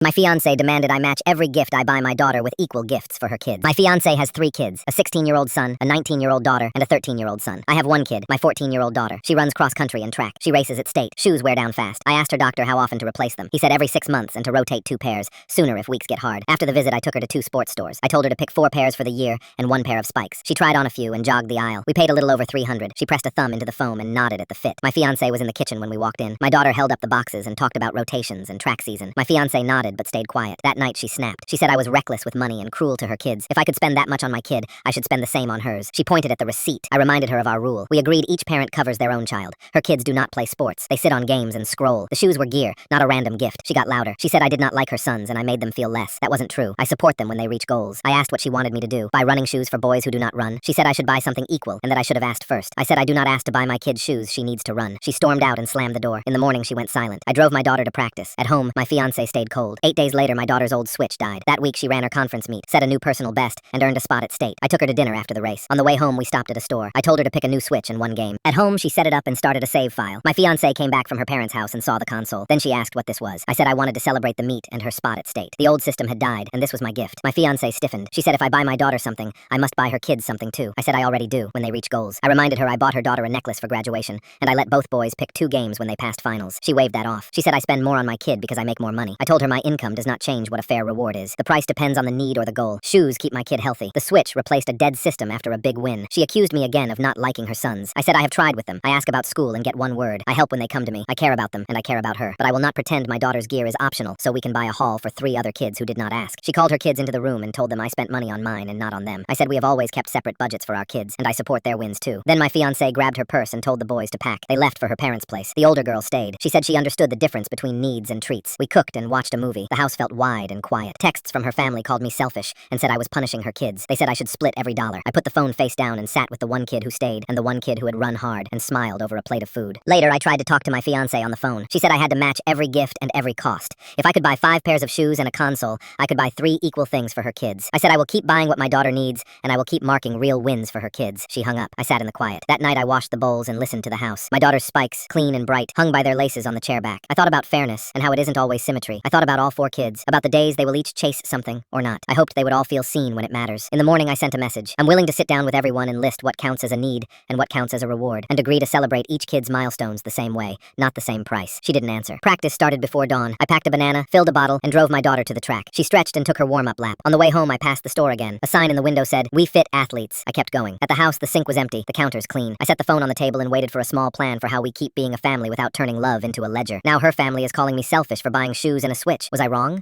My fiancée demanded I match every gift I buy my daughter with equal gifts for her kids. My fiancée has 3 kids, a 16-year-old son, a 19-year-old daughter, and a 13-year-old son. I have one kid, my 14-year-old daughter. She runs cross-country and track. She races at state. Shoes wear down fast. I asked her doctor how often to replace them. He said every 6 months and to rotate 2 pairs, sooner if weeks get hard. After the visit, I took her to 2 sports stores. I told her to pick 4 pairs for the year and 1 pair of spikes. She tried on a few and jogged the aisle. We paid a little over $300. She pressed a thumb into the foam and nodded at the fit. My fiancé was in the kitchen when we walked in. My daughter held up the boxes and talked about rotations and track season. My fiancé nodded but stayed quiet. That night she snapped. She said I was reckless with money and cruel to her kids. If I could spend that much on my kid, I should spend the same on hers. She pointed at the receipt. I reminded her of our rule. We agreed each parent covers their own child. Her kids do not play sports. They sit on games and scroll. The shoes were gear, not a random gift. She got louder. She said I did not like her sons and I made them feel less. That wasn't true. I support them when they reach goals. I asked what she wanted me to do. Buy running shoes for boys who do not run. She said I should buy something equal and that I should have asked first. I said I do not ask to buy my kid shoes she needs to run. She stormed out and slammed the door. In the morning she went silent. I drove my daughter to practice. At home, my fiancé stayed cold. 8 days later, my daughter's old Switch died. That week she ran her conference meet, set a new personal best, and earned a spot at state. I took her to dinner after the race. On the way home, we stopped at a store. I told her to pick a new Switch and 1 game. At home, she set it up and started a save file. My fiancé came back from her parents' house and saw the console. Then she asked what this was. I said I wanted to celebrate the meet and her spot at state. The old system had died, and this was my gift. My fiancé stiffened. She said if I buy my daughter something, I must buy her kids something too. I said I already do when they reach goals. I reminded her I bought her daughter a necklace for graduation, and I let both boys pick 2 games when they passed finals. She waved that off. She said I spend more on my kid because I make more money. I told her my income does not change what a fair reward is. The price depends on the need or the goal. Shoes keep my kid healthy. The Switch replaced a dead system after a big win. She accused me again of not liking her sons. I said I have tried with them. I ask about school and get 1 word. I help when they come to me. I care about them and I care about her. But I will not pretend my daughter's gear is optional so we can buy a haul for 3 other kids who did not ask. She called her kids into the room and told them I spent money on mine and not on them. I said we have always kept separate budgets for our kids and I support their wins too. Then my fiancé grabbed her purse and told the boys to pack. They left for her parents' place. The older girl stayed. She said she understood the difference between needs and treats. We cooked and watched a movie. The house felt wide and quiet. Texts from her family called me selfish and said I was punishing her kids. They said I should split every dollar. I put the phone face down and sat with the 1 kid who stayed and the 1 kid who had run hard and smiled over a plate of food. Later, I tried to talk to my fiancé on the phone. She said I had to match every gift and every cost. If I could buy 5 pairs of shoes and a console, I could buy 3 equal things for her kids. I said I will keep buying what my daughter needs and I will keep marking real wins for her kids. She hung up. I sat in the quiet. That night I washed the bowls and listened to the house. My daughter's spikes, clean and bright, hung by their laces on the chair back. I thought about fairness and how it isn't always symmetry. I thought about all 4 kids, about the days they will each chase something or not. I hoped they would all feel seen when it matters. In the morning I sent a message. I'm willing to sit down with everyone and list what counts as a need and what counts as a reward, and agree to celebrate each kid's milestones the same way, not the same price. She didn't answer. Practice started before dawn. I packed a banana, filled a bottle, and drove my daughter to the track. She stretched and took her warm-up lap. On the way home I passed the store again. A sign in the window said, "We fit athletes." I kept going. At the house the sink was empty, the counters clean. I set the phone on the table and waited for a small plan for how we keep being a family without turning love into a ledger. Now her family is calling me selfish for buying shoes and a Switch. Was I wrong?